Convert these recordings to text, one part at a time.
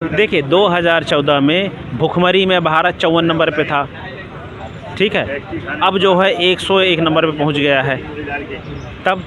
देखिए 2014 में भुखमरी में भारत 54 नंबर पे था, ठीक है। अब जो है 101 नंबर पे पहुंच गया है। तब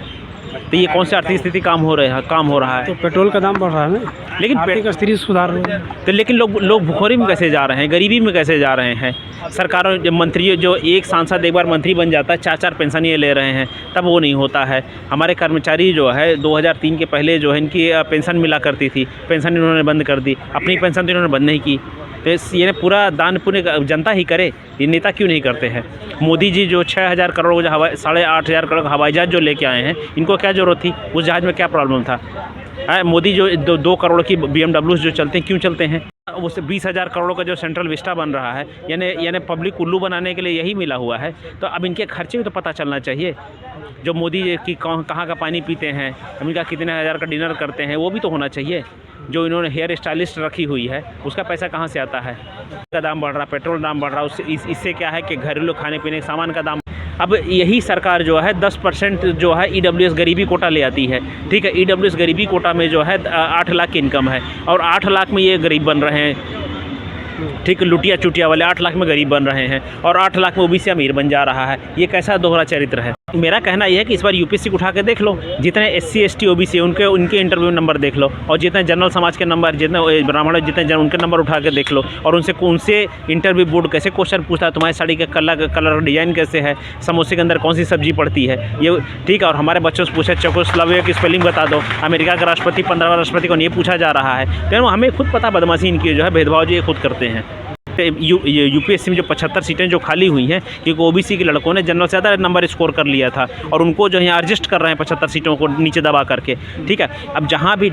तो ये कौन सी आर्थिक स्थिति काम हो रहा है। तो पेट्रोल का दाम बढ़ रहा है ना, लेकिन आर्थिक स्थिति सुधार हो रहा है। तो लेकिन लोग भुखमरी में कैसे जा रहे हैं, गरीबी में कैसे जा रहे हैं। सरकारों जो मंत्री, जो एक सांसद एक बार मंत्री बन जाता है, 4-4 पेंशन ये ले रहे हैं, तब वो नहीं होता है। हमारे कर्मचारी जो है 2003 के पहले जो है इनकी पेंशन मिला करती थी, पेंशन इन्होंने बंद कर दी। अपनी पेंशन तो इन्होंने बंद नहीं की। तो ये पूरा दान पुण्य जनता ही करे, ये नेता क्यों नहीं करते हैं। मोदी जी जो 6,000 करोड़ जो 8,500 करोड़ का हवाई जहाज़ जो लेके आए हैं, इनको क्या ज़रूरत थी, उस जहाज़ में क्या प्रॉब्लम था। मोदी जो 2 करोड़ की BMW जो चलते हैं, क्यों चलते हैं। उससे 20,000 करोड़ का जो सेंट्रल विस्टा बन रहा है, यानी पब्लिक उल्लू बनाने के लिए यही मिला हुआ है। तो अब इनके खर्चे भी तो पता चलना चाहिए। जो मोदी जी की कहाँ का पानी पीते हैं, इनका कितने हज़ार का डिनर करते हैं, वो भी तो होना चाहिए। जो इन्होंने हेयर स्टाइलिस्ट रखी हुई है, उसका पैसा कहाँ से आता है। का दाम बढ़ रहा, पेट्रोल दाम बढ़ रहा, इससे क्या है कि घरेलू खाने पीने के सामान का दाम। अब यही सरकार जो है 10% जो है EWS गरीबी कोटा ले आती है, ठीक है। EWS गरीबी कोटा में जो है 8 लाख की इनकम है, और 8 लाख में ये गरीब बन रहे हैं, ठीक। लुटिया चुटिया वाले 8 लाख में गरीब बन रहे हैं, और 8 लाख में OBC अमीर बन जा रहा है। ये कैसा दोहरा चरित्र है। मेरा कहना यह है कि इस बार UPSC को उठा के देख लो, जितने SC ST OBC उनके इंटरव्यू नंबर देख लो, और जितने जनरल समाज के नंबर, जितने ब्राह्मण जितने उनके नंबर उठा के देख लो, और उनसे इंटरव्यू बोर्ड कैसे क्वेश्चन पूछता है, तुम्हारी साड़ी का कलर डिजाइन कैसे है, समोसे के अंदर कौन सी सब्जी पड़ती है, ये ठीक है। और हमारे बच्चों से पूछा चेकोस्लोवाकिया की स्पेलिंग बता दो, अमेरिका का राष्ट्रपति 15वां राष्ट्रपति को ये पूछा जा रहा है। तो हमें खुद पता बदमाशी इनकी जो है, भेदभाव जो ये खुद करते हैं। UPSC में जो 75 सीटें जो खाली हुई हैं, क्योंकि OBC के लड़कों ने जनरल से ज़्यादा नंबर स्कोर कर लिया था, और उनको जो है एडजस्ट कर रहे हैं 75 सीटों को नीचे दबा करके, ठीक है। अब जहाँ भी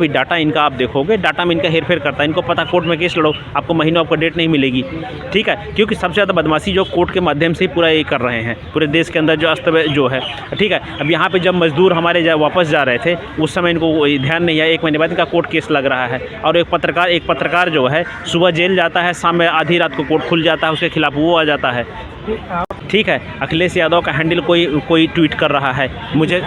डाटा इनका आप देखोगे, डाटा में इनका हेरफेर करता है। इनको पता कोर्ट में केस लड़ो, आपको महीनों आपको डेट नहीं मिलेगी, ठीक है। क्योंकि सबसे ज़्यादा बदमाशी जो कोर्ट के माध्यम से ही पूरा ये कर रहे हैं, पूरे देश के अंदर जो अस्त जो है, ठीक है। अब यहाँ पर जब मजदूर हमारे वापस जा रहे थे, उस समय इनको ध्यान नहीं है, 1 महीने बाद इनका कोर्ट केस लग रहा है। और एक पत्रकार जो है सुबह जेल जाता है, शाम में आधी रात को कोर्ट खुल जाता है, उसके खिलाफ वो आ जाता है, ठीक है। अखिलेश यादव का हैंडल कोई ट्वीट कर रहा है, मुझे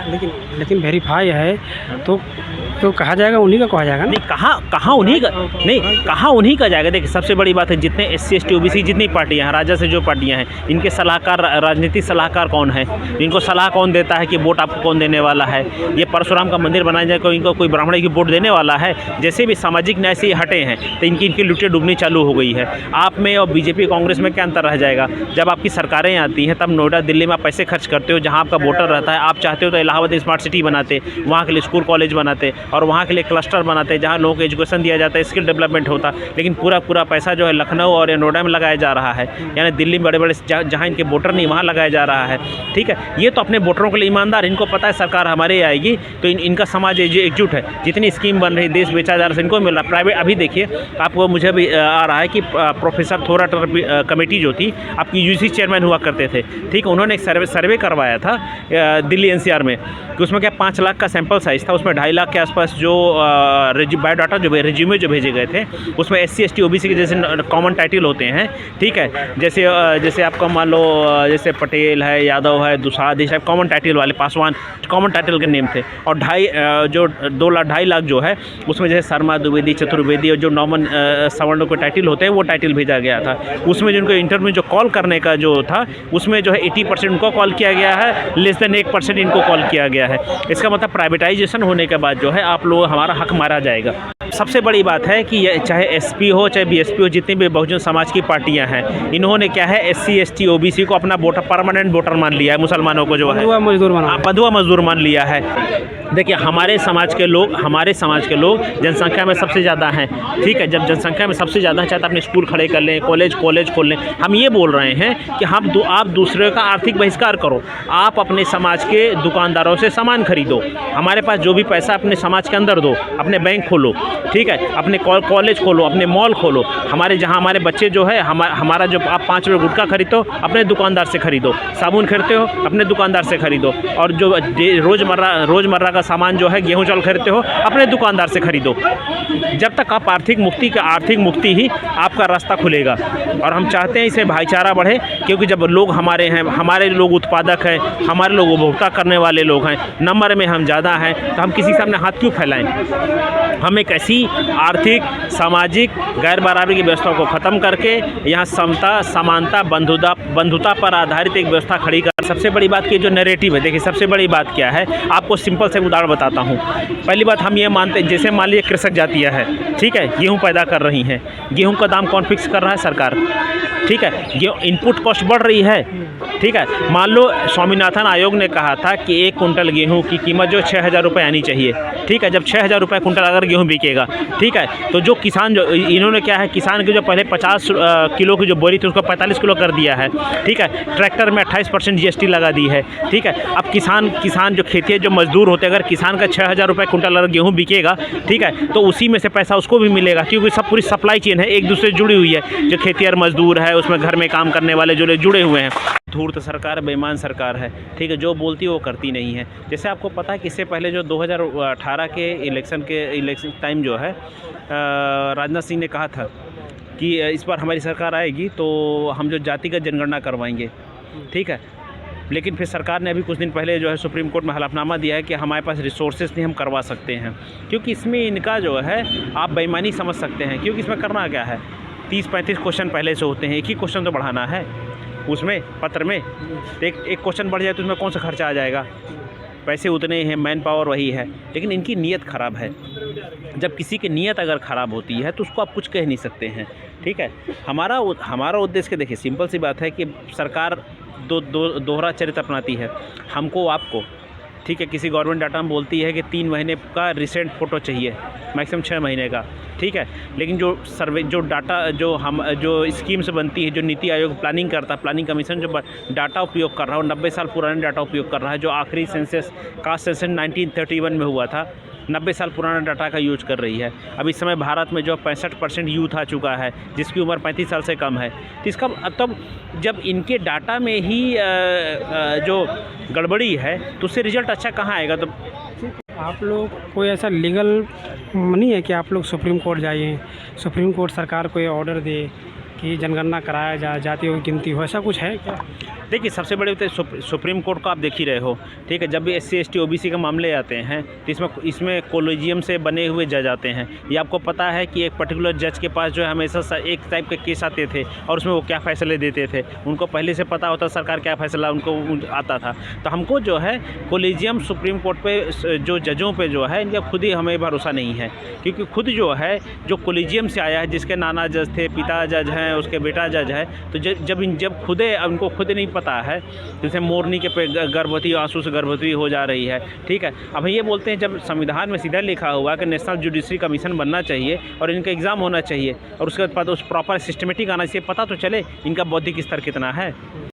लेकिन वेरीफाई है तो कहा जाएगा, उन्हीं का कहा जाएगा। नहीं, कहाँ उन्हीं का जाएगा। देखिए सबसे बड़ी बात है, जितने SC ST OBC जितनी पार्टियां हैं, राजा से जो पार्टियां हैं, इनके सलाहकार, राजनीतिक सलाहकार कौन है, इनको सलाह कौन देता है कि वोट आपको कौन देने वाला है। ये परशुराम का मंदिर बनाया जाए, इनको कोई ब्राह्मण की वोट देने वाला है। जैसे भी सामाजिक न्याय से हटे हैं, तो इनकी लुटिया डूबनी चालू हो गई है। आप में और BJP कांग्रेस में क्या अंतर रह जाएगा। जब आपकी सरकारें आती हैं, तब नोएडा दिल्ली में आप पैसे खर्च करते हो, जहाँ आपका वोटर रहता है। आप चाहते हो तो इलाहाबाद स्मार्ट सिटी बनाते, वहाँ के लिए स्कूल कॉलेज बनाते, और वहाँ के लिए क्लस्टर बनाते, जहाँ लोगों को एजुकेशन दिया जाता है, स्किल डेवलपमेंट होता। लेकिन पूरा पैसा जो है लखनऊ और नोएडा में लगाया जा रहा है, यानी दिल्ली में बड़े जहाँ इनके वोटर नहीं, वहाँ लगाया जा रहा है, ठीक है। ये तो अपने वोटरों के लिए ईमानदार, इनको पता है सरकार हमारे आएगी तो इनका समाज एकजुट है। जितनी स्कीम बन रही, देश बेचा जा रहा है, इनको मिल रहा। प्राइवेट अभी देखिए आपको, मुझे भी आ रहा है कि प्रोफेसर थोराट कमेटी जो थी, आपकी UGC चेयरमैन हुआ करते थे, ठीक है। उन्होंने एक सर्वे करवाया था दिल्ली NCR में, कि उसमें क्या 5 लाख का सैंपल साइज़ था, उसमें 2.5 लाख के आसपास जो बायोडाटा जो रिज्यूमे जो भेजे गए थे, उसमें SC ST OBC के जैसे कॉमन टाइटल होते हैं, ठीक है। जैसे आपका मान लो, जैसे पटेल है, यादव है, दुसाद, ये सब कॉमन टाइटल वाले, पासवान कॉमन टाइटल के नेम थे। और 2.5 लाख जो है, उसमें जैसे शर्मा, द्विवेदी, चतुर्वेदी और जो नॉर्मन सवर्णों के टाइटल होते हैं, वो टाइटल भेजा गया था। उसमें जिनको इंटरव्यू जो कॉल करने का जो था, उसमें जो है 80% उनको कॉल किया गया है, लेस देन 1% इनको कॉल किया गया है। इसका मतलब प्राइवेटाइजेशन होने के बाद जो है आप लोग हमारा हक मारा जाएगा। सबसे बड़ी बात है कि चाहे SP हो चाहे BSP हो, जितनी भी बहुजन समाज की पार्टियां हैं, इन्होंने क्या है SC ST OBC को अपना वोटर, परमानेंट वोटर मान लिया है। मुसलमानों को जो है बंधुआ मजदूर मान लिया है। देखिए हमारे समाज के लोग जनसंख्या में सबसे ज़्यादा हैं, ठीक है। जब जनसंख्या में सबसे ज़्यादा है, चाहे अपने स्कूल खड़े कर लें, कॉलेज खोल लें। हम ये बोल रहे हैं कि आप दूसरे का आर्थिक बहिष्कार करो, आप अपने समाज के दुकानदारों से सामान खरीदो, हमारे पास जो भी पैसा अपने समाज के अंदर दो, अपने बैंक खोलो, ठीक है, अपने कॉलेज खोलो, अपने मॉल खोलो। हमारे बच्चे जो है, हमारा जो आप 5 रुपये गुटखा खरीदो, अपने दुकानदार से खरीदो, साबुन खरीदते हो अपने दुकानदार से खरीदो, और जो रोज़मर्रा का सामान जो है, गेहूँ चावल खरीदते हो, अपने दुकानदार से खरीदो। जब तक आप आर्थिक मुक्ति ही आपका रास्ता खुलेगा। और हम चाहते हैं इसे भाईचारा बढ़े, क्योंकि जब लोग हमारे लोग उत्पादक हैं, हमारे लोग उपभोक्ता करने वाले लोग हैं, नंबर में हम ज़्यादा हैं, तो हम किसी से अपने हाथ क्यों फैलाएं। हम एक ऐसी ऐसी आर्थिक, सामाजिक गैर बराबरी की व्यवस्था को ख़त्म करके यहाँ समता, समानता, बंधुता पर आधारित एक व्यवस्था खड़ी कर। सबसे बड़ी बात की जो नैरेटिव है, देखिए सबसे बड़ी बात क्या है, आपको सिंपल से उदाहरण बताता हूँ। पहली बात हम ये मानते हैं, जैसे मान लीजिए कृषक जातियाँ है, ठीक है, गेहूँ पैदा कर रही हैं, गेहूँ का दाम कौन फिक्स कर रहा है? सरकार, ठीक है। गेहूँ इनपुट कॉस्ट बढ़ रही है, ठीक है। मान लो स्वामीनाथन आयोग ने कहा था कि 1 कुंटल गेहूं की कीमत जो 6,000 रुपये आनी चाहिए, ठीक है। जब 6,000 रुपये कुंटल अगर गेहूं बिकेगा, ठीक है, तो जो किसान, जो इन्होंने क्या है, किसान की जो पहले 50 किलो की जो बोरी थी उसको 45 किलो कर दिया है, ठीक है। ट्रैक्टर में 28% GST लगा दी है, ठीक है। अब किसान जो खेती है, जो मजदूर होते हैं, अगर किसान का 6,000 रुपये कुंटल अगर गेहूँ बिकेगा, ठीक है, तो उसी में से पैसा उसको भी मिलेगा, क्योंकि सब पूरी सप्लाई चेन है, एक दूसरे से जुड़ी हुई है। जो खेतिहर मजदूर है, उसमें घर में काम करने वाले जो जुड़े हुए हैं। धूर्त सरकार, बेईमान सरकार है, ठीक है, जो बोलती है वो करती नहीं है। जैसे आपको पता है कि इससे पहले जो 2018 के इलेक्शन टाइम जो है, राजनाथ सिंह ने कहा था कि इस बार हमारी सरकार आएगी तो हम जो जातिगत जनगणना करवाएंगे, ठीक है। लेकिन फिर सरकार ने अभी कुछ दिन पहले जो है सुप्रीम कोर्ट में हलफनामा दिया है कि हमारे पास रिसोर्सेज नहीं, हम करवा सकते हैं। क्योंकि इसमें इनका जो है आप बेईमानी समझ सकते हैं, क्योंकि इसमें करना क्या है, 30-35 क्वेश्चन पहले से होते हैं, एक ही क्वेश्चन तो बढ़ाना है उसमें पत्र में। एक क्वेश्चन बढ़ जाए तो उसमें कौन सा खर्चा आ जाएगा? पैसे उतने ही हैं, मैन पावर वही है, लेकिन इनकी नीयत ख़राब है। जब किसी की नीयत अगर ख़राब होती है तो उसको आप कुछ कह नहीं सकते हैं, ठीक है। हमारा उद्देश्य देखिए सिंपल सी बात है कि सरकार दोहरा चरित्र अपनाती है, हमको आपको, ठीक है। किसी गवर्नमेंट डाटा में बोलती है कि 3 महीने का रिसेंट फ़ोटो चाहिए, मैक्सिमम 6 महीने का, ठीक है। लेकिन जो सर्वे, जो डाटा, जो स्कीम्स बनती है, जो नीति आयोग प्लानिंग करता है, प्लानिंग कमीशन जो डाटा उपयोग कर रहा है, 90 साल पुराने डाटा उपयोग कर रहा है। जो आखिरी सेंसस, कास्ट सेंसस 1931 में हुआ था, 90 साल पुराना डाटा का यूज कर रही है। अब इस समय भारत में जो 65% यूथ आ चुका है, जिसकी उम्र 35 साल से कम है। तो इसका तब जब इनके डाटा में ही जो गड़बड़ी है तो उससे रिजल्ट अच्छा कहाँ आएगा? तो आप लोग कोई ऐसा लीगल नहीं है कि आप लोग सुप्रीम कोर्ट जाइए, सुप्रीम कोर्ट सरकार को ये ऑर्डर दे कि जनगणना कराया जाए, जातियों की गिनती हो, ऐसा कुछ है क्या? देखिए सबसे बड़े सुप्रीम कोर्ट को आप देख ही रहे हो, ठीक है। जब भी SC ST OBC के मामले आते हैं तो इसमें कोलिजियम से बने हुए जज आते हैं। ये आपको पता है कि एक पर्टिकुलर जज के पास जो है हमेशा एक टाइप के केस आते थे और उसमें वो क्या फ़ैसले देते थे, उनको पहले से पता होता सरकार क्या फ़ैसला उनको आता था। तो हमको जो है कोलिजियम सुप्रीम कोर्ट पे जो जजों पे जो है इनका खुद ही हमें भरोसा नहीं है, क्योंकि खुद जो है जो कोलिजियम से आया है, जिसके नाना जज थे, पिता जज हैं, उसके बेटा जज है, तो जब खुद उनको खुद नहीं पता है, जैसे मोरनी के पे गर्भवती आंसू से गर्भवती हो जा रही है, ठीक है। अब ये बोलते हैं जब संविधान में सीधा लिखा हुआ कि नेशनल जुडिशरी कमीशन बनना चाहिए और इनका एग्ज़ाम होना चाहिए और उसके बाद उस प्रॉपर सिस्टमेटिक आना चाहिए, पता तो चले इनका बौद्धिक स्तर कितना है।